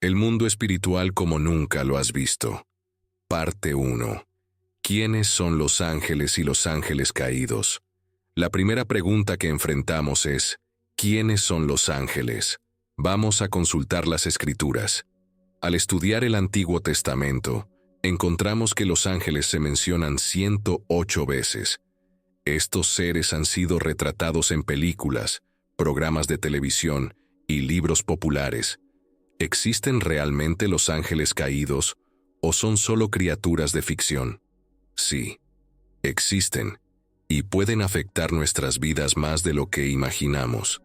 El mundo espiritual como nunca lo has visto. Parte 1. ¿Quiénes son los ángeles y los ángeles caídos? La primera pregunta que enfrentamos es, ¿quiénes son los ángeles? Vamos a consultar las Escrituras. Al estudiar el Antiguo Testamento, encontramos que los ángeles se mencionan 108 veces. Estos seres han sido retratados en películas, programas de televisión y libros populares. ¿Existen realmente los ángeles caídos o son solo criaturas de ficción? Sí, existen y pueden afectar nuestras vidas más de lo que imaginamos.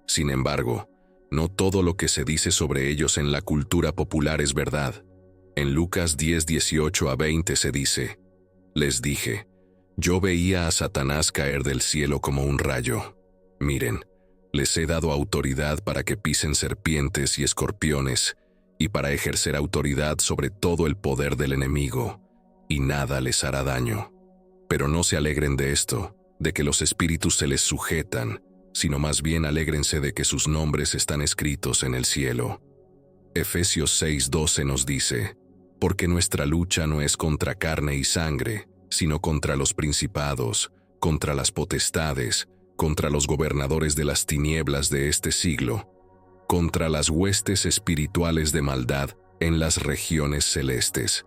Sin embargo, no todo lo que se dice sobre ellos en la cultura popular es verdad. En Lucas 10, 18 a 20 se dice, «Les dije, yo veía a Satanás caer del cielo como un rayo. Miren, les he dado autoridad para que pisen serpientes y escorpiones, y para ejercer autoridad sobre todo el poder del enemigo, y nada les hará daño. Pero no se alegren de esto, de que los espíritus se les sujetan, sino más bien alégrense de que sus nombres están escritos en el cielo». Efesios 6:12 nos dice, «Porque nuestra lucha no es contra carne y sangre, sino contra los principados, contra las potestades, contra los gobernadores de las tinieblas de este siglo, contra las huestes espirituales de maldad en las regiones celestes».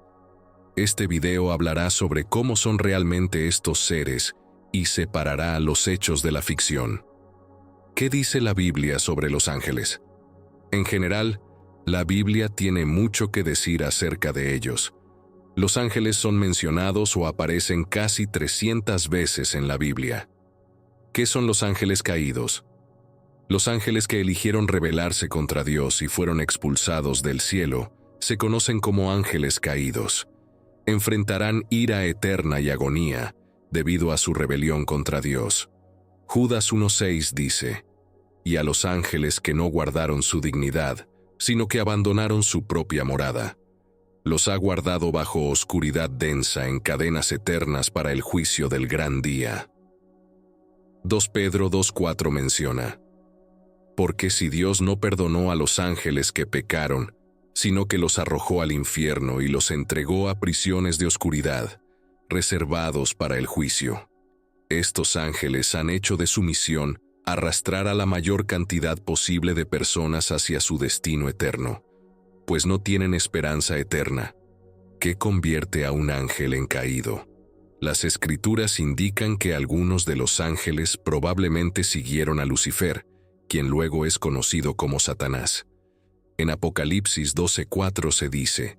Este video hablará sobre cómo son realmente estos seres y separará los hechos de la ficción. ¿Qué dice la Biblia sobre los ángeles? En general, la Biblia tiene mucho que decir acerca de ellos. Los ángeles son mencionados o aparecen casi 300 veces en la Biblia. ¿Qué son los ángeles caídos? Los ángeles que eligieron rebelarse contra Dios y fueron expulsados del cielo se conocen como ángeles caídos. Enfrentarán ira eterna y agonía debido a su rebelión contra Dios. Judas 1:6 dice, «Y a los ángeles que no guardaron su dignidad, sino que abandonaron su propia morada. Los ha guardado bajo oscuridad densa en cadenas eternas para el juicio del gran día». 2 Pedro 2:4 menciona, «Porque si Dios no perdonó a los ángeles que pecaron, sino que los arrojó al infierno y los entregó a prisiones de oscuridad, reservados para el juicio. Estos ángeles han hecho de su misión arrastrar a la mayor cantidad posible de personas hacia su destino eterno, pues no tienen esperanza eterna. ¿Qué convierte a un ángel en caído? Las Escrituras indican que algunos de los ángeles probablemente siguieron a Lucifer, quien luego es conocido como Satanás. En Apocalipsis 12:4 se dice,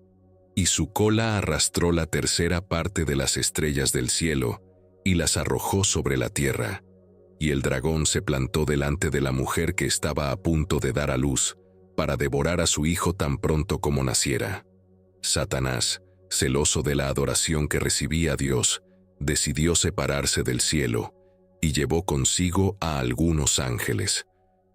«Y su cola arrastró la tercera parte de las estrellas del cielo y las arrojó sobre la tierra. Y el dragón se plantó delante de la mujer que estaba a punto de dar a luz, para devorar a su hijo tan pronto como naciera». Satanás, celoso de la adoración que recibía a Dios, decidió separarse del cielo y llevó consigo a algunos ángeles.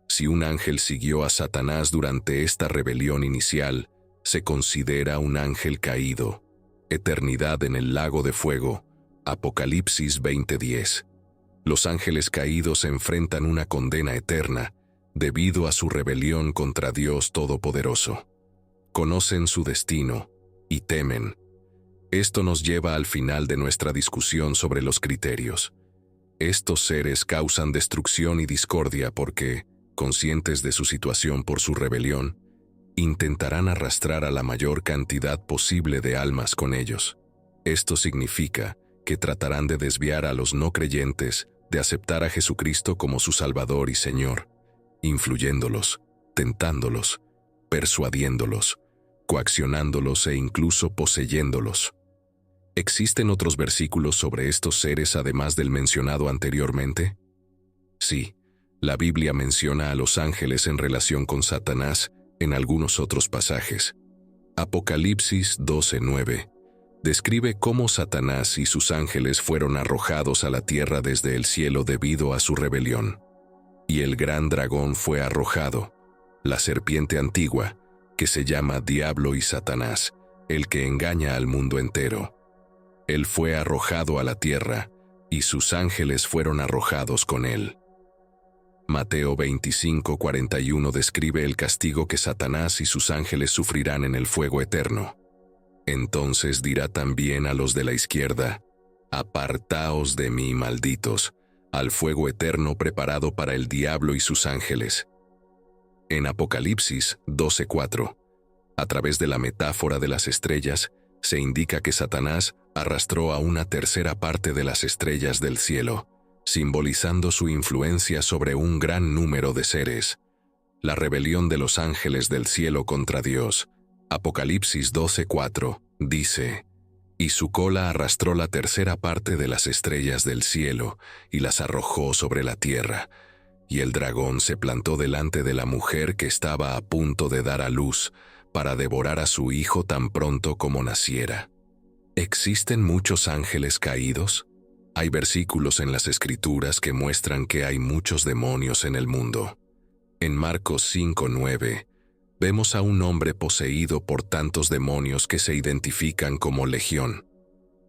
Si un ángel siguió a Satanás durante esta rebelión inicial, se considera un ángel caído. Eternidad en el lago de fuego, Apocalipsis 20:10. Los ángeles caídos enfrentan una condena eterna debido a su rebelión contra Dios Todopoderoso. Conocen su destino y temen. Esto nos lleva al final de nuestra discusión sobre los criterios. Estos seres causan destrucción y discordia porque, conscientes de su situación por su rebelión, intentarán arrastrar a la mayor cantidad posible de almas con ellos. Esto significa que tratarán de desviar a los no creyentes de aceptar a Jesucristo como su Salvador y Señor, influyéndolos, tentándolos, persuadiéndolos, coaccionándolos e incluso poseyéndolos. ¿Existen otros versículos sobre estos seres además del mencionado anteriormente? Sí, la Biblia menciona a los ángeles en relación con Satanás en algunos otros pasajes. Apocalipsis 12:9 describe cómo Satanás y sus ángeles fueron arrojados a la tierra desde el cielo debido a su rebelión. Y el gran dragón fue arrojado, la serpiente antigua, que se llama Diablo y Satanás, el que engaña al mundo entero. Él fue arrojado a la tierra, y sus ángeles fueron arrojados con él. Mateo 25:41 describe el castigo que Satanás y sus ángeles sufrirán en el fuego eterno. Entonces dirá también a los de la izquierda: «Apartaos de mí, malditos, al fuego eterno preparado para el diablo y sus ángeles». En Apocalipsis 12:4, a través de la metáfora de las estrellas, se indica que Satanás arrastró a una tercera parte de las estrellas del cielo, simbolizando su influencia sobre un gran número de seres. La rebelión de los ángeles del cielo contra Dios. Apocalipsis 12:4 dice: «Y su cola arrastró la tercera parte de las estrellas del cielo y las arrojó sobre la tierra. Y el dragón se plantó delante de la mujer que estaba a punto de dar a luz, para devorar a su hijo tan pronto como naciera». ¿Existen muchos ángeles caídos? Hay versículos en las Escrituras que muestran que hay muchos demonios en el mundo. En Marcos 5:9, vemos a un hombre poseído por tantos demonios que se identifican como legión.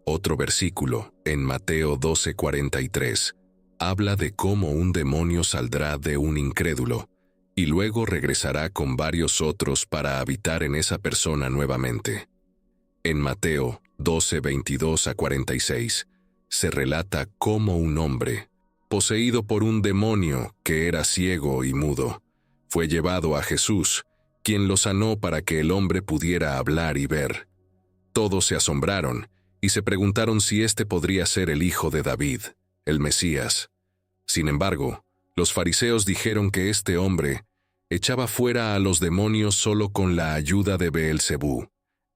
Otro versículo, en Mateo 12:43, habla de cómo un demonio saldrá de un incrédulo y luego regresará con varios otros para habitar en esa persona nuevamente. En Mateo 12:22-46, se relata cómo un hombre, poseído por un demonio que era ciego y mudo, fue llevado a Jesús, quien lo sanó para que el hombre pudiera hablar y ver. Todos se asombraron y se preguntaron si éste podría ser el hijo de David, el Mesías. Sin embargo, los fariseos dijeron que este hombre echaba fuera a los demonios solo con la ayuda de Beelzebú,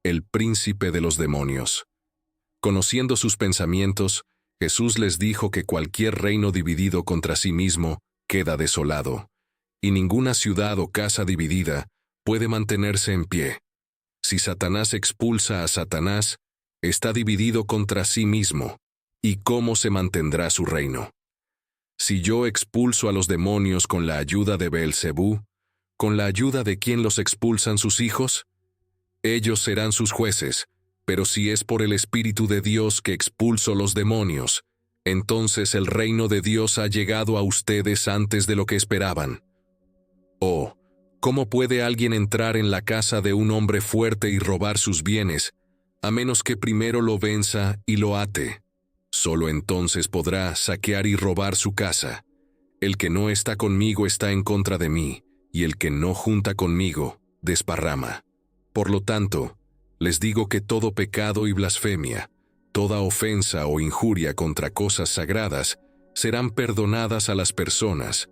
el príncipe de los demonios. Conociendo sus pensamientos, Jesús les dijo que cualquier reino dividido contra sí mismo queda desolado, y ninguna ciudad o casa dividida puede mantenerse en pie. Si Satanás expulsa a Satanás, está dividido contra sí mismo, ¿y cómo se mantendrá su reino? Si yo expulso a los demonios con la ayuda de Beelzebú, ¿con la ayuda de quién los expulsan sus hijos? Ellos serán sus jueces, pero si es por el Espíritu de Dios que expulso los demonios, entonces el reino de Dios ha llegado a ustedes antes de lo que esperaban. Oh, ¿cómo puede alguien entrar en la casa de un hombre fuerte y robar sus bienes, a menos que primero lo venza y lo ate? Solo entonces podrá saquear y robar su casa. El que no está conmigo está en contra de mí, y el que no junta conmigo, desparrama. Por lo tanto, les digo que todo pecado y blasfemia, toda ofensa o injuria contra cosas sagradas, serán perdonadas a las personas,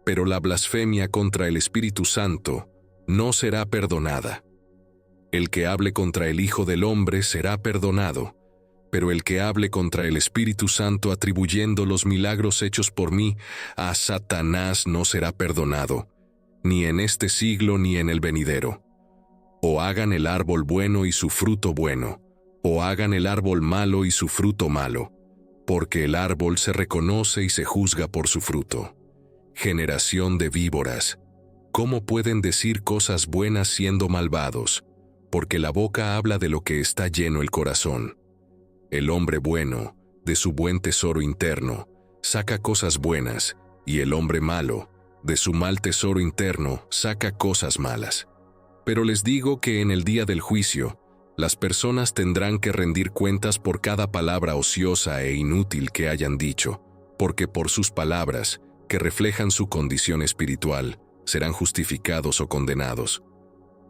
pero la blasfemia contra el Espíritu Santo no será perdonada. El que hable contra el Hijo del Hombre será perdonado, pero el que hable contra el Espíritu Santo atribuyendo los milagros hechos por mí a Satanás no será perdonado, ni en este siglo ni en el venidero. O hagan el árbol bueno y su fruto bueno, o hagan el árbol malo y su fruto malo, porque el árbol se reconoce y se juzga por su fruto. Generación de víboras, ¿cómo pueden decir cosas buenas siendo malvados? Porque la boca habla de lo que está lleno el corazón. El hombre bueno, de su buen tesoro interno, saca cosas buenas, y el hombre malo, de su mal tesoro interno, saca cosas malas. Pero les digo que en el día del juicio, las personas tendrán que rendir cuentas por cada palabra ociosa e inútil que hayan dicho, porque por sus palabras, que reflejan su condición espiritual, serán justificados o condenados.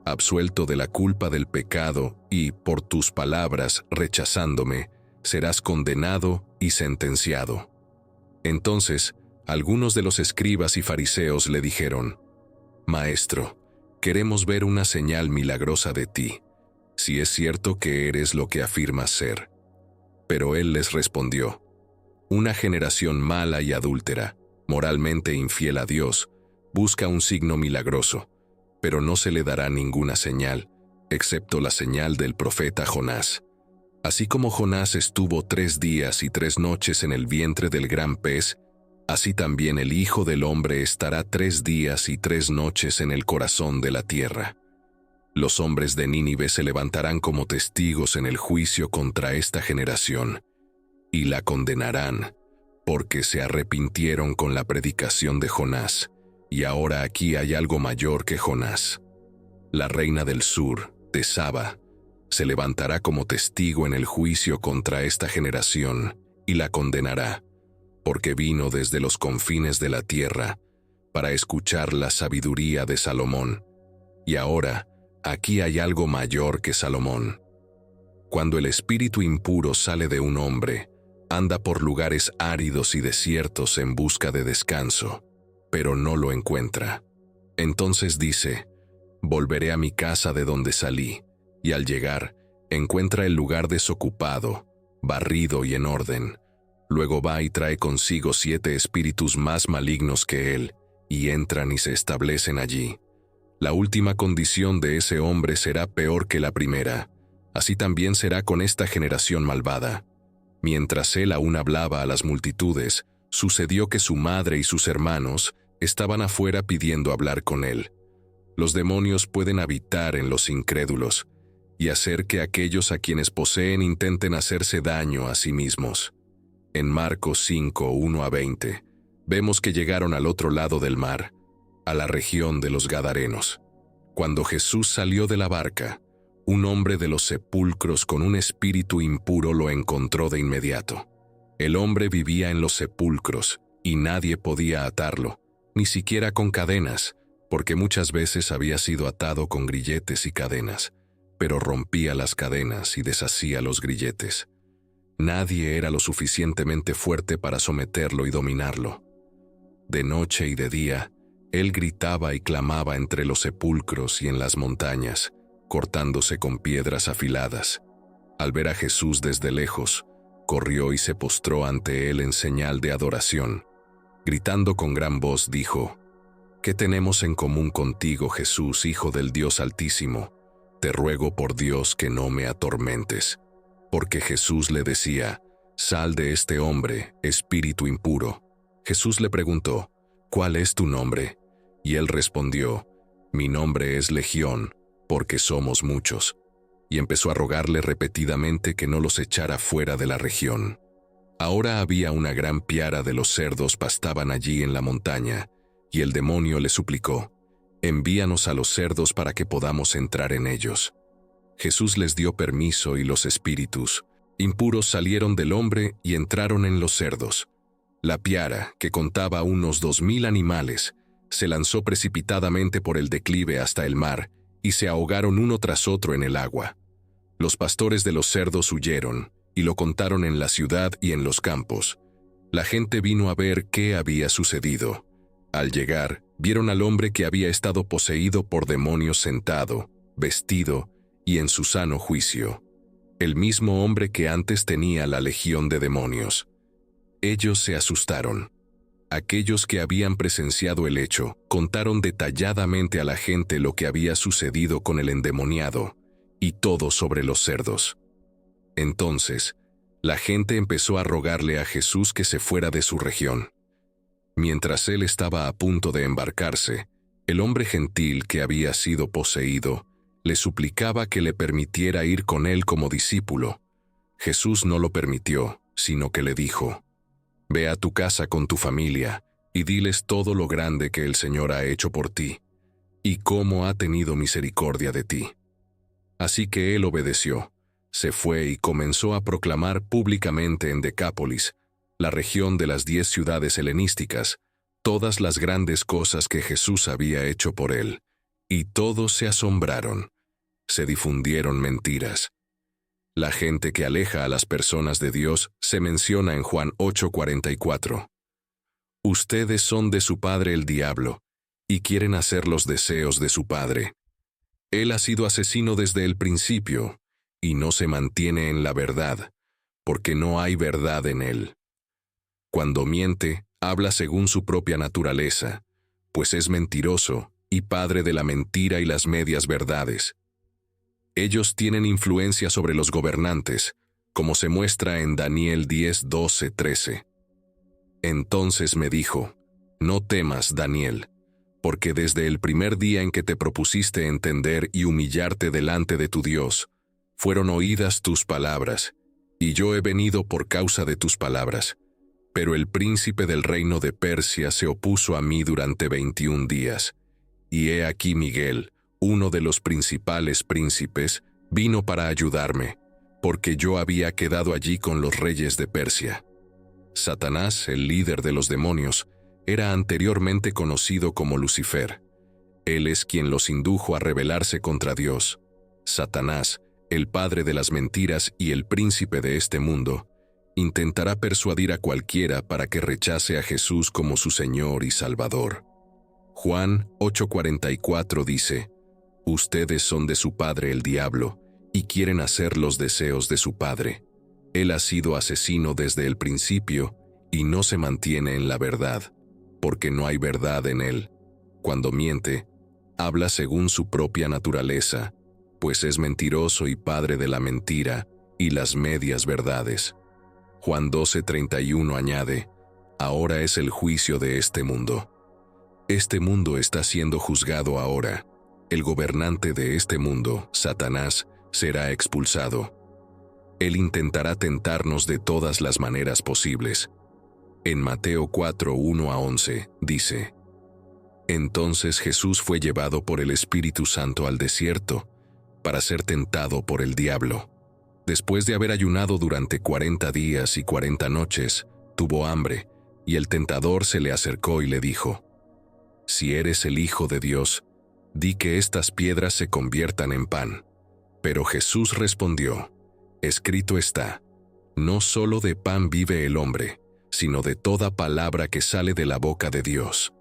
Absuelto de la culpa del pecado y, por tus palabras, rechazándome, serás condenado y sentenciado. Entonces, algunos de los escribas y fariseos le dijeron: Maestro, queremos ver una señal milagrosa de ti, si es cierto que eres lo que afirmas ser. Pero él les respondió: Una generación mala y adúltera, moralmente infiel a Dios, busca un signo milagroso, pero no se le dará ninguna señal, excepto la señal del profeta Jonás. Así como Jonás estuvo 3 días y 3 noches en el vientre del gran pez, así también el Hijo del Hombre estará 3 días y 3 noches en el corazón de la tierra. Los hombres de Nínive se levantarán como testigos en el juicio contra esta generación, y la condenarán, porque se arrepintieron con la predicación de Jonás, y ahora aquí hay algo mayor que Jonás. La reina del sur, de Saba, se levantará como testigo en el juicio contra esta generación y la condenará, porque vino desde los confines de la tierra para escuchar la sabiduría de Salomón. Y ahora, aquí hay algo mayor que Salomón. Cuando el espíritu impuro sale de un hombre, anda por lugares áridos y desiertos en busca de descanso, pero no lo encuentra. Entonces dice: volveré a mi casa de donde salí, y al llegar, encuentra el lugar desocupado, barrido y en orden. Luego va y trae consigo 7 espíritus más malignos que él, y entran y se establecen allí. La última condición de ese hombre será peor que la primera. Así también será con esta generación malvada. Mientras él aún hablaba a las multitudes, sucedió que su madre y sus hermanos estaban afuera pidiendo hablar con él. Los demonios pueden habitar en los incrédulos y hacer que aquellos a quienes poseen intenten hacerse daño a sí mismos. En Marcos 5, 1-20, vemos que llegaron al otro lado del mar, a la región de los Gadarenos. Cuando Jesús salió de la barca, un hombre de los sepulcros con un espíritu impuro lo encontró de inmediato. El hombre vivía en los sepulcros y nadie podía atarlo, ni siquiera con cadenas, porque muchas veces había sido atado con grilletes y cadenas, pero rompía las cadenas y deshacía los grilletes. Nadie era lo suficientemente fuerte para someterlo y dominarlo. De noche y de día, él gritaba y clamaba entre los sepulcros y en las montañas, cortándose con piedras afiladas. Al ver a Jesús desde lejos, corrió y se postró ante él en señal de adoración. Gritando con gran voz dijo: ¿qué tenemos en común contigo, Jesús, Hijo del Dios Altísimo? Te ruego por Dios que no me atormentes. Porque Jesús le decía: sal de este hombre, espíritu impuro. Jesús le preguntó: ¿cuál es tu nombre? Y él respondió: mi nombre es Legión, porque somos muchos. Y empezó a rogarle repetidamente que no los echara fuera de la región. Ahora había una gran piara de los cerdos pastaban allí en la montaña, y el demonio le suplicó: envíanos a los cerdos para que podamos entrar en ellos. Jesús les dio permiso y los espíritus impuros salieron del hombre y entraron en los cerdos. La piara, que contaba unos 2000 animales, se lanzó precipitadamente por el declive hasta el mar, y se ahogaron uno tras otro en el agua. Los pastores de los cerdos huyeron, y lo contaron en la ciudad y en los campos. La gente vino a ver qué había sucedido. Al llegar, vieron al hombre que había estado poseído por demonios sentado, vestido y en su sano juicio. El mismo hombre que antes tenía la legión de demonios. Ellos se asustaron. Aquellos que habían presenciado el hecho contaron detalladamente a la gente lo que había sucedido con el endemoniado, y todo sobre los cerdos. Entonces, la gente empezó a rogarle a Jesús que se fuera de su región. Mientras él estaba a punto de embarcarse, el hombre gentil que había sido poseído le suplicaba que le permitiera ir con él como discípulo. Jesús no lo permitió, sino que le dijo: ve a tu casa con tu familia y diles todo lo grande que el Señor ha hecho por ti, y cómo ha tenido misericordia de ti. Así que él obedeció, se fue y comenzó a proclamar públicamente en Decápolis, la región de las 10 ciudades helenísticas, todas las grandes cosas que Jesús había hecho por él, y todos se asombraron. Se difundieron mentiras. La gente que aleja a las personas de Dios se menciona en Juan 8:44. Ustedes son de su padre el diablo, y quieren hacer los deseos de su padre. Él ha sido asesino desde el principio, y no se mantiene en la verdad, porque no hay verdad en él. Cuando miente, habla según su propia naturaleza, pues es mentiroso y padre de la mentira y las medias verdades. Ellos tienen influencia sobre los gobernantes, como se muestra en Daniel 10, 12, 13. Entonces me dijo: no temas, Daniel, porque desde el primer día en que te propusiste entender y humillarte delante de tu Dios, fueron oídas tus palabras, y yo he venido por causa de tus palabras. Pero el príncipe del reino de Persia se opuso a mí durante 21 días, y he aquí Miguel, uno de los principales príncipes, vino para ayudarme, porque yo había quedado allí con los reyes de Persia. Satanás, el líder de los demonios, era anteriormente conocido como Lucifer. Él es quien los indujo a rebelarse contra Dios. Satanás, el padre de las mentiras y el príncipe de este mundo, intentará persuadir a cualquiera para que rechace a Jesús como su Señor y Salvador. Juan 8:44 dice: «Ustedes son de su padre el diablo, y quieren hacer los deseos de su padre. Él ha sido asesino desde el principio, y no se mantiene en la verdad, porque no hay verdad en él. Cuando miente, habla según su propia naturaleza, pues es mentiroso y padre de la mentira y las medias verdades». Juan 12:31 añade: «Ahora es el juicio de este mundo. Este mundo está siendo juzgado ahora. El gobernante de este mundo, Satanás, será expulsado. Él intentará tentarnos de todas las maneras posibles». En Mateo 4:1-11 dice: «Entonces Jesús fue llevado por el Espíritu Santo al desierto para ser tentado por el diablo. Después de haber ayunado durante 40 días y 40 noches, tuvo hambre, y el tentador se le acercó y le dijo: «Si eres el Hijo de Dios, di que estas piedras se conviertan en pan». Pero Jesús respondió: «Escrito está, no solo de pan vive el hombre, sino de toda palabra que sale de la boca de Dios».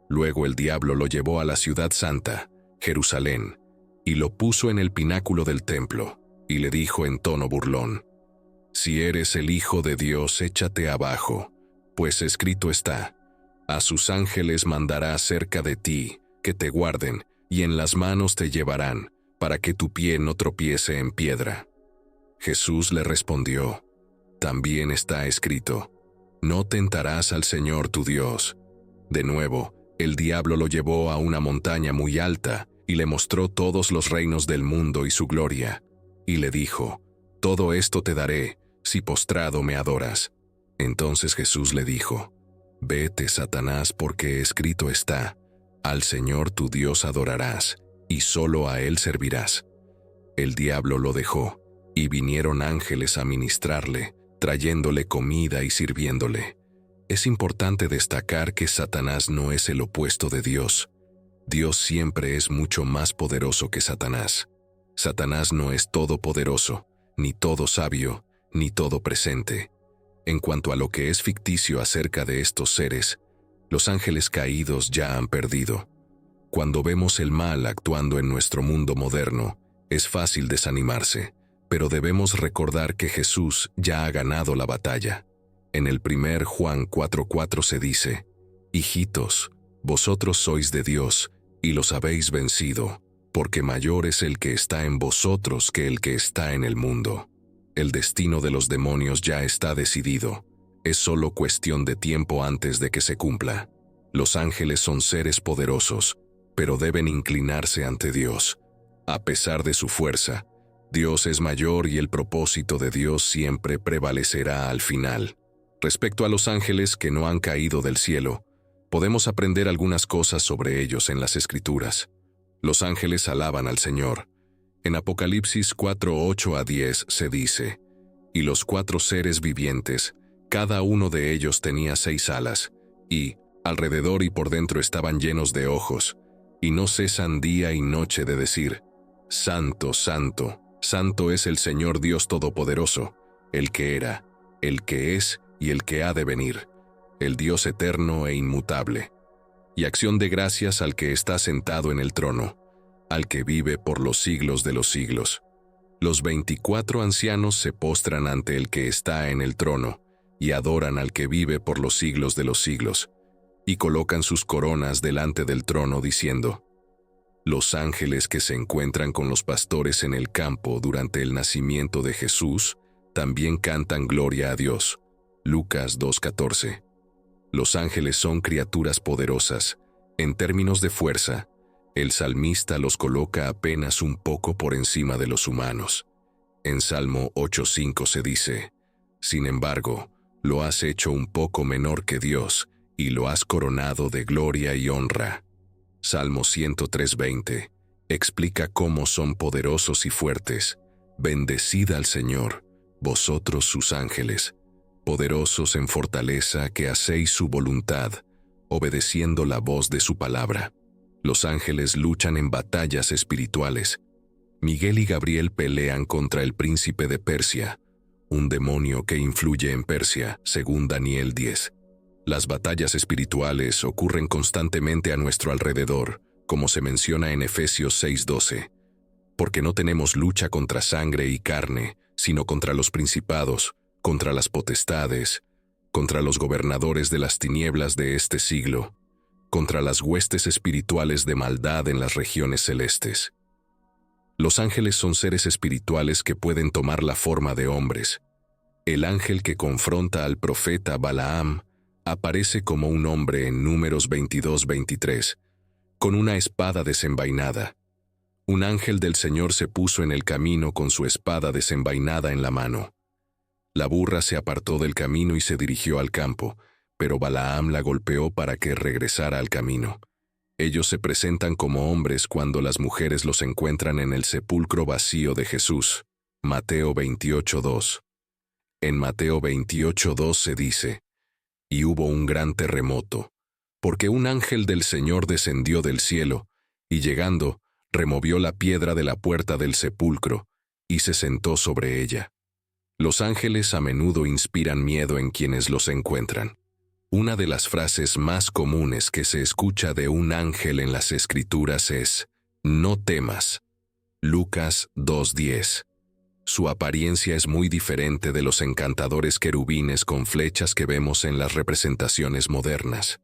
Luego el diablo lo llevó a la ciudad santa, Jerusalén, y lo puso en el pináculo del templo, y le dijo en tono burlón: «Si eres el Hijo de Dios, échate abajo, pues escrito está, a sus ángeles mandará cerca de ti, que te guarden, y en las manos te llevarán, para que tu pie no tropiece en piedra». Jesús le respondió: «También está escrito, no tentarás al Señor tu Dios». De nuevo, el diablo lo llevó a una montaña muy alta, y le mostró todos los reinos del mundo y su gloria. Y le dijo: «Todo esto te daré, si postrado me adoras». Entonces Jesús le dijo: «Vete, Satanás, porque escrito está, al Señor tu Dios adorarás, y solo a Él servirás». El diablo lo dejó, y vinieron ángeles a ministrarle, trayéndole comida y sirviéndole. Es importante destacar que Satanás no es el opuesto de Dios. Dios siempre es mucho más poderoso que Satanás. Satanás no es todopoderoso, ni todo sabio, ni todo presente. En cuanto a lo que es ficticio acerca de estos seres, los ángeles caídos ya han perdido. Cuando vemos el mal actuando en nuestro mundo moderno, es fácil desanimarse, pero debemos recordar que Jesús ya ha ganado la batalla. En el 1 Juan 4:4 se dice: «Hijitos, vosotros sois de Dios, y los habéis vencido, porque mayor es el que está en vosotros que el que está en el mundo». El destino de los demonios ya está decidido. Es solo cuestión de tiempo antes de que se cumpla. Los ángeles son seres poderosos, pero deben inclinarse ante Dios. A pesar de su fuerza, Dios es mayor y el propósito de Dios siempre prevalecerá al final. Respecto a los ángeles que no han caído del cielo, podemos aprender algunas cosas sobre ellos en las Escrituras. Los ángeles alaban al Señor. En Apocalipsis 4:8-10 se dice: «Y los 4 seres vivientes, cada uno de ellos tenía 6 alas, y, alrededor y por dentro estaban llenos de ojos, y no cesan día y noche de decir: Santo, santo, santo es el Señor Dios Todopoderoso, el que era, el que es y el que ha de venir, el Dios eterno e inmutable. Y acción de gracias al que está sentado en el trono, al que vive por los siglos de los siglos». Los 24 ancianos se postran ante el que está en el trono, y adoran al que vive por los siglos de los siglos, y colocan sus coronas delante del trono diciendo: «Los ángeles que se encuentran con los pastores en el campo durante el nacimiento de Jesús, también cantan gloria a Dios». Lucas 2:14. Los ángeles son criaturas poderosas. En términos de fuerza, el salmista los coloca apenas un poco por encima de los humanos. En Salmo 8:5 se dice: «Sin embargo, Lo has hecho un poco menor que Dios, y lo has coronado de gloria y honra. Salmo 103:20 explica cómo son poderosos y fuertes. Bendecid al Señor, vosotros sus ángeles, poderosos en fortaleza que hacéis su voluntad, obedeciendo la voz de su palabra. Los ángeles luchan en batallas espirituales. Miguel y Gabriel pelean contra el príncipe de Persia, un demonio que influye en Persia, según Daniel 10. Las batallas espirituales ocurren constantemente a nuestro alrededor, como se menciona en Efesios 6:12, porque no tenemos lucha contra sangre y carne, sino contra los principados, contra las potestades, contra los gobernadores de las tinieblas de este siglo, contra las huestes espirituales de maldad en las regiones celestes. Los ángeles son seres espirituales que pueden tomar la forma de hombres. El ángel que confronta al profeta Balaam aparece como un hombre en Números 22:23, con una espada desenvainada. Un ángel del Señor se puso en el camino con su espada desenvainada en la mano. La burra se apartó del camino y se dirigió al campo, pero Balaam la golpeó para que regresara al camino. Ellos se presentan como hombres cuando las mujeres los encuentran en el sepulcro vacío de Jesús. Mateo 28:2. En Mateo 28:2 se dice: y hubo un gran terremoto, porque un ángel del Señor descendió del cielo, y llegando, removió la piedra de la puerta del sepulcro, y se sentó sobre ella. Los ángeles a menudo inspiran miedo en quienes los encuentran. Una de las frases más comunes que se escucha de un ángel en las Escrituras es: no temas. Lucas 2:10. Su apariencia es muy diferente de los encantadores querubines con flechas que vemos en las representaciones modernas.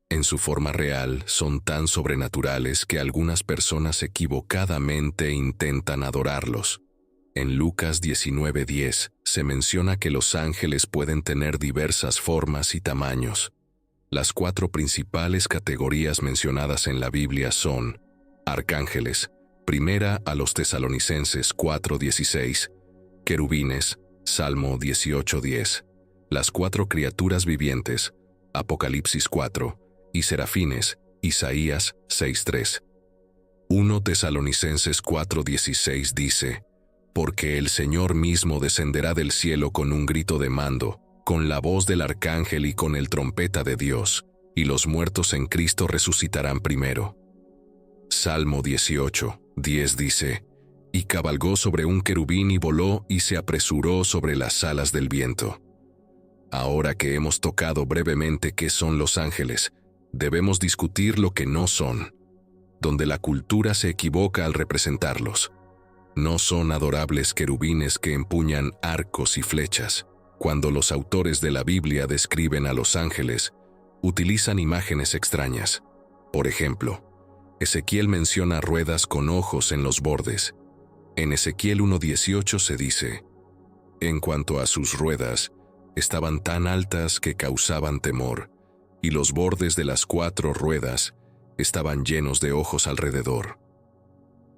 En su forma real, son tan sobrenaturales que algunas personas equivocadamente intentan adorarlos. En Lucas 19:10 se menciona que los ángeles pueden tener diversas formas y tamaños. Las 4 principales categorías mencionadas en la Biblia son: arcángeles, primera a los Tesalonicenses 4:16, querubines, Salmo 18:10, las 4 criaturas vivientes, Apocalipsis 4, y serafines, Isaías 6:3. 1 Tesalonicenses 4:16 dice: porque el Señor mismo descenderá del cielo con un grito de mando, con la voz del arcángel y con el trompeta de Dios, y los muertos en Cristo resucitarán primero. Salmo 18:10 dice: y cabalgó sobre un querubín y voló y se apresuró sobre las alas del viento. Ahora que hemos tocado brevemente qué son los ángeles, debemos discutir lo que no son, donde la cultura se equivoca al representarlos. No son adorables querubines que empuñan arcos y flechas. Cuando los autores de la Biblia describen a los ángeles, utilizan imágenes extrañas. Por ejemplo, Ezequiel menciona ruedas con ojos en los bordes. En Ezequiel 1:18 se dice: en cuanto a sus ruedas, estaban tan altas que causaban temor, y los bordes de las 4 ruedas estaban llenos de ojos alrededor.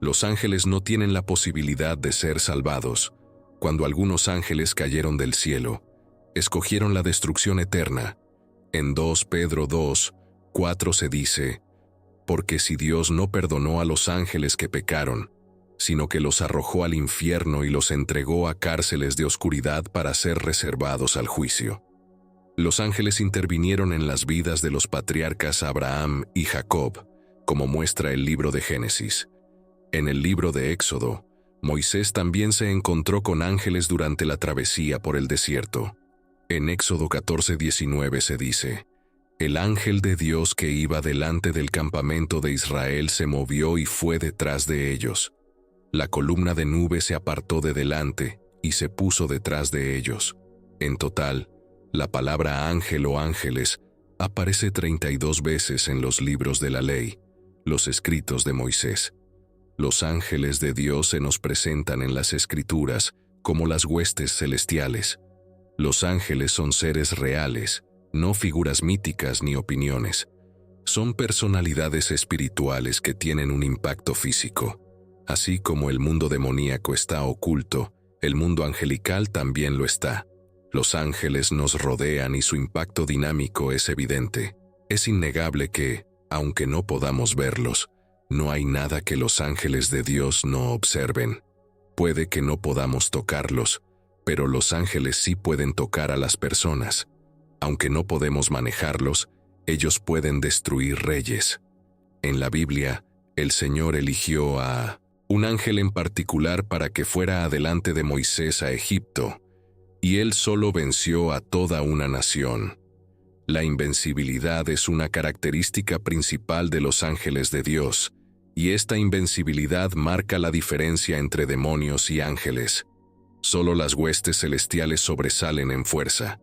Los ángeles no tienen la posibilidad de ser salvados. Cuando algunos ángeles cayeron del cielo, escogieron la destrucción eterna. En 2 Pedro 2:4 se dice: porque si Dios no perdonó a los ángeles que pecaron, sino que los arrojó al infierno y los entregó a cárceles de oscuridad para ser reservados al juicio. Los ángeles intervinieron en las vidas de los patriarcas Abraham y Jacob, como muestra el libro de Génesis. En el libro de Éxodo, Moisés también se encontró con ángeles durante la travesía por el desierto. En Éxodo 14:19 se dice: el ángel de Dios que iba delante del campamento de Israel se movió y fue detrás de ellos. La columna de nube se apartó de delante y se puso detrás de ellos. En total, la palabra ángel o ángeles aparece 32 veces en los libros de la ley, los escritos de Moisés. Los ángeles de Dios se nos presentan en las Escrituras como las huestes celestiales. Los ángeles son seres reales, no figuras míticas ni opiniones. Son personalidades espirituales que tienen un impacto físico. Así como el mundo demoníaco está oculto, el mundo angelical también lo está. Los ángeles nos rodean y su impacto dinámico es evidente. Es innegable que, aunque no podamos verlos, no hay nada que los ángeles de Dios no observen. Puede que no podamos tocarlos, pero los ángeles sí pueden tocar a las personas. Aunque no podemos manejarlos, ellos pueden destruir reyes. En la Biblia, el Señor eligió a un ángel en particular para que fuera adelante de Moisés a Egipto, y él solo venció a toda una nación. La invencibilidad es una característica principal de los ángeles de Dios, y esta invencibilidad marca la diferencia entre demonios y ángeles. Solo las huestes celestiales sobresalen en fuerza.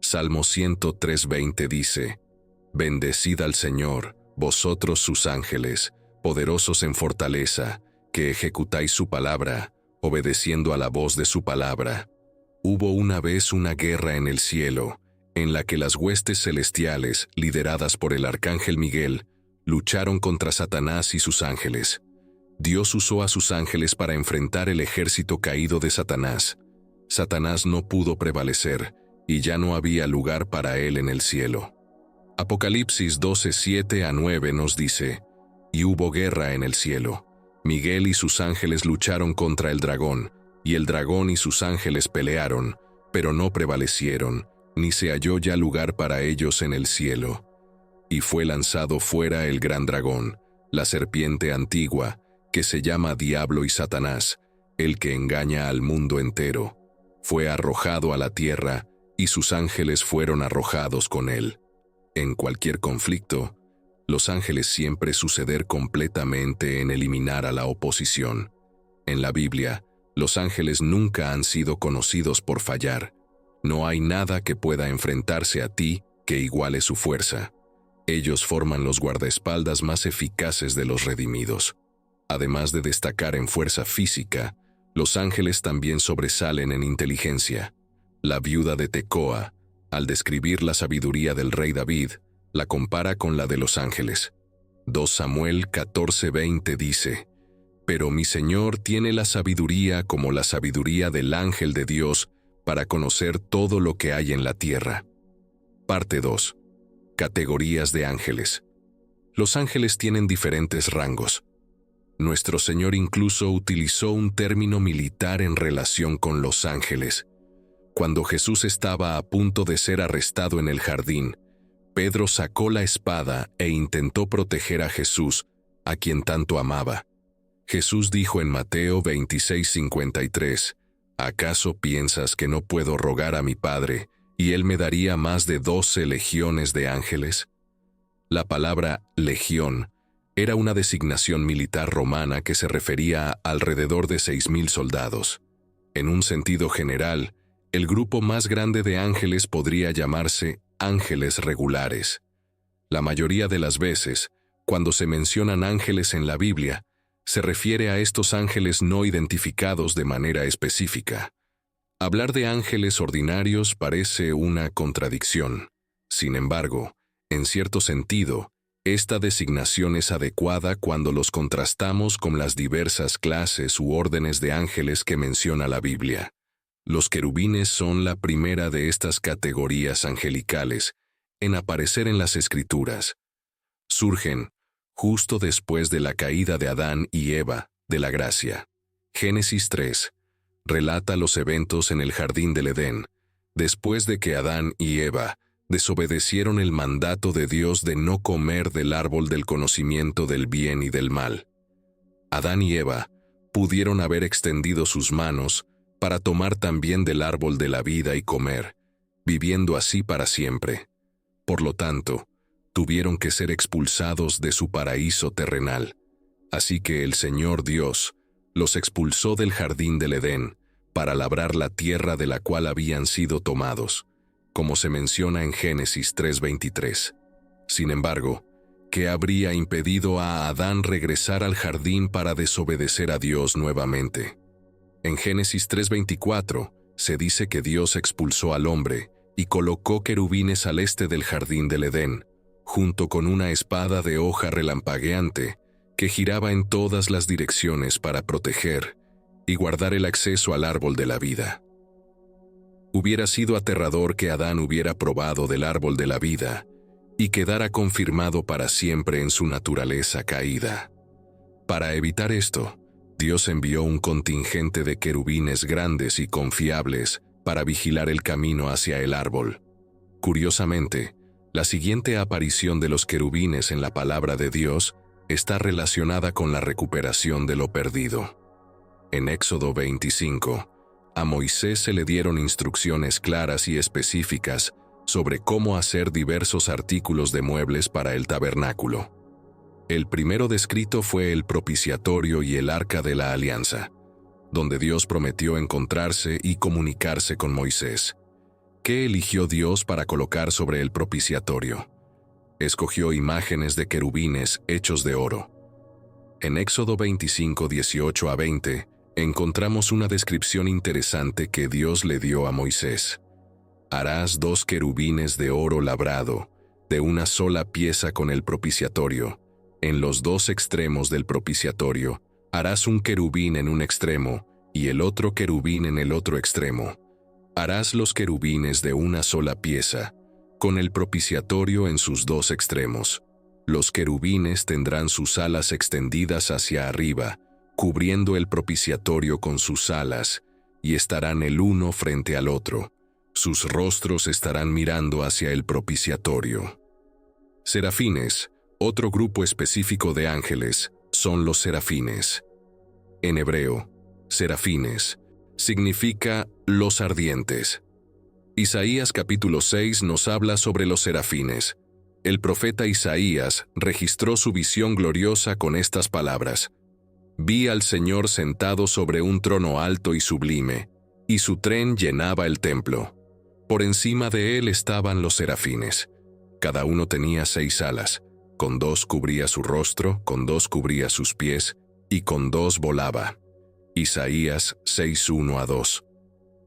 Salmo 103:20 dice: «Bendecid al Señor, vosotros sus ángeles, poderosos en fortaleza, que ejecutáis su palabra, obedeciendo a la voz de su palabra». Hubo una vez una guerra en el cielo, en la que las huestes celestiales, lideradas por el arcángel Miguel, lucharon contra Satanás y sus ángeles. Dios usó a sus ángeles para enfrentar el ejército caído de Satanás. Satanás no pudo prevalecer, y ya no había lugar para él en el cielo. Apocalipsis 12:7-9 nos dice: «Y hubo guerra en el cielo. Miguel y sus ángeles lucharon contra el dragón, y el dragón y sus ángeles pelearon, pero no prevalecieron, ni se halló ya lugar para ellos en el cielo. Y fue lanzado fuera el gran dragón, la serpiente antigua, que se llama Diablo y Satanás, el que engaña al mundo entero. Fue arrojado a la tierra, y sus ángeles fueron arrojados con él». En cualquier conflicto, los ángeles siempre suceder completamente en eliminar a la oposición. En la Biblia, los ángeles nunca han sido conocidos por fallar. No hay nada que pueda enfrentarse a ti que iguale su fuerza. Ellos forman los guardaespaldas más eficaces de los redimidos. Además de destacar en fuerza física, los ángeles también sobresalen en inteligencia. La viuda de Tecoa, al describir la sabiduría del rey David, la compara con la de los ángeles. 2 Samuel 14:20 dice: «Pero mi Señor tiene la sabiduría como la sabiduría del ángel de Dios para conocer todo lo que hay en la tierra». Parte 2. Categorías de ángeles. Los ángeles tienen diferentes rangos. Nuestro Señor incluso utilizó un término militar en relación con los ángeles. Cuando Jesús estaba a punto de ser arrestado en el jardín, Pedro sacó la espada e intentó proteger a Jesús, a quien tanto amaba. Jesús dijo en Mateo 26:53, «¿Acaso piensas que no puedo rogar a mi Padre, y Él me daría más de 12 legiones de ángeles?» La palabra legión era una designación militar romana que se refería a alrededor de 6,000 soldados. En un sentido general, el grupo más grande de ángeles podría llamarse ángeles regulares. La mayoría de las veces, cuando se mencionan ángeles en la Biblia, se refiere a estos ángeles no identificados de manera específica. Hablar de ángeles ordinarios parece una contradicción. Sin embargo, en cierto sentido, esta designación es adecuada cuando los contrastamos con las diversas clases u órdenes de ángeles que menciona la Biblia. Los querubines son la primera de estas categorías angelicales en aparecer en las Escrituras. Surgen justo después de la caída de Adán y Eva de la gracia. Génesis 3 relata los eventos en el jardín del Edén, después de que Adán y Eva desobedecieron el mandato de Dios de no comer del árbol del conocimiento del bien y del mal. Adán y Eva pudieron haber extendido sus manos para tomar también del árbol de la vida y comer, viviendo así para siempre. Por lo tanto, tuvieron que ser expulsados de su paraíso terrenal. Así que el Señor Dios los expulsó del jardín del Edén para labrar la tierra de la cual habían sido tomados, como se menciona en Génesis 3:23. Sin embargo, ¿qué habría impedido a Adán regresar al jardín para desobedecer a Dios nuevamente? En Génesis 3:24 se dice que Dios expulsó al hombre y colocó querubines al este del jardín del Edén, junto con una espada de hoja relampagueante que giraba en todas las direcciones para proteger y guardar el acceso al árbol de la vida. Hubiera sido aterrador que Adán hubiera probado del árbol de la vida y quedara confirmado para siempre en su naturaleza caída. Para evitar esto, Dios envió un contingente de querubines grandes y confiables para vigilar el camino hacia el árbol. Curiosamente, la siguiente aparición de los querubines en la palabra de Dios está relacionada con la recuperación de lo perdido. En Éxodo 25, a Moisés se le dieron instrucciones claras y específicas sobre cómo hacer diversos artículos de muebles para el tabernáculo. El primero descrito fue el propiciatorio y el arca de la alianza, donde Dios prometió encontrarse y comunicarse con Moisés. ¿Qué eligió Dios para colocar sobre el propiciatorio? Escogió imágenes de querubines hechos de oro. En Éxodo 25, 18 a 20, encontramos una descripción interesante que Dios le dio a Moisés. Harás 2 querubines de oro labrado, de una sola pieza con el propiciatorio. En los 2 extremos del propiciatorio, harás un querubín en un extremo y el otro querubín en el otro extremo. Harás los querubines de una sola pieza, con el propiciatorio en sus 2 extremos. Los querubines tendrán sus alas extendidas hacia arriba, cubriendo el propiciatorio con sus alas, y estarán el uno frente al otro. Sus rostros estarán mirando hacia el propiciatorio. Serafines, otro grupo específico de ángeles, son los serafines. En hebreo, serafines significa los ardientes. Isaías capítulo 6 nos habla sobre los serafines. El profeta Isaías registró su visión gloriosa con estas palabras: Vi al Señor sentado sobre un trono alto y sublime, y su tren llenaba el templo. Por encima de él estaban los serafines. Cada uno tenía 6 alas, con 2 cubría su rostro, con 2 cubría sus pies, y con 2 volaba. Isaías 6:1 a 2.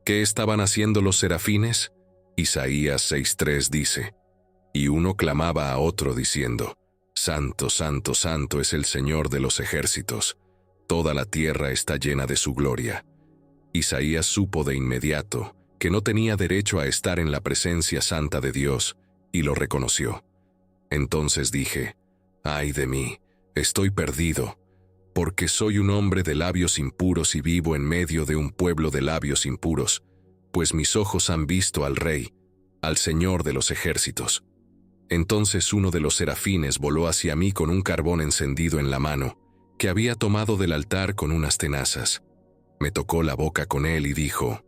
¿Qué estaban haciendo los serafines? Isaías 6:3 dice: Y uno clamaba a otro diciendo: Santo, santo, santo es el Señor de los ejércitos. Toda la tierra está llena de su gloria. Isaías supo de inmediato que no tenía derecho a estar en la presencia santa de Dios, y lo reconoció. Entonces dije: ¡Ay de mí! Estoy perdido, porque soy un hombre de labios impuros y vivo en medio de un pueblo de labios impuros, pues mis ojos han visto al Rey, al Señor de los ejércitos. Entonces uno de los serafines voló hacia mí con un carbón encendido en la mano, que había tomado del altar con unas tenazas. Me tocó la boca con él y dijo: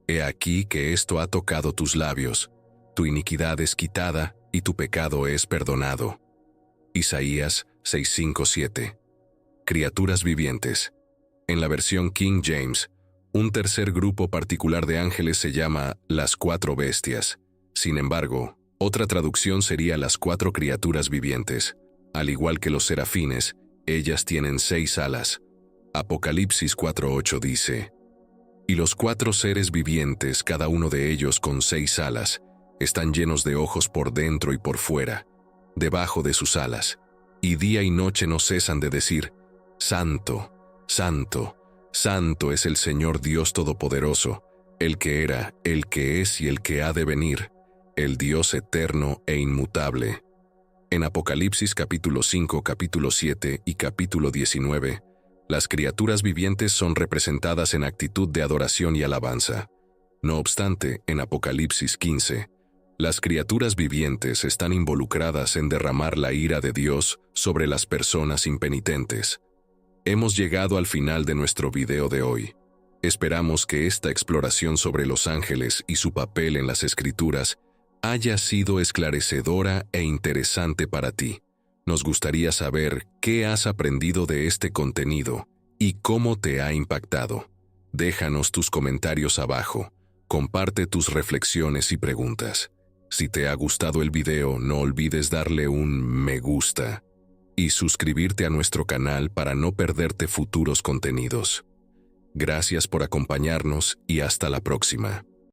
He aquí que esto ha tocado tus labios, tu iniquidad es quitada y tu pecado es perdonado. Isaías 6:5-7. Criaturas vivientes. En la versión King James, un tercer grupo particular de ángeles se llama las 4 bestias. Sin embargo, otra traducción sería las 4 criaturas vivientes. Al igual que los serafines, ellas tienen 6 alas. Apocalipsis 4:8 dice: Y los 4 seres vivientes, cada uno de ellos con 6 alas, están llenos de ojos por dentro y por fuera, debajo de sus alas, y día y noche no cesan de decir: Santo, Santo, Santo es el Señor Dios Todopoderoso, el que era, el que es y el que ha de venir, el Dios eterno e inmutable. En Apocalipsis capítulo 5, capítulo 7 y capítulo 19, las criaturas vivientes son representadas en actitud de adoración y alabanza. No obstante, en Apocalipsis 15, las criaturas vivientes están involucradas en derramar la ira de Dios sobre las personas impenitentes. Hemos llegado al final de nuestro video de hoy. Esperamos que esta exploración sobre los ángeles y su papel en las Escrituras haya sido esclarecedora e interesante para ti. Nos gustaría saber qué has aprendido de este contenido y cómo te ha impactado. Déjanos tus comentarios abajo, comparte tus reflexiones y preguntas. Si te ha gustado el video, no olvides darle un me gusta y suscribirte a nuestro canal para no perderte futuros contenidos. Gracias por acompañarnos y hasta la próxima.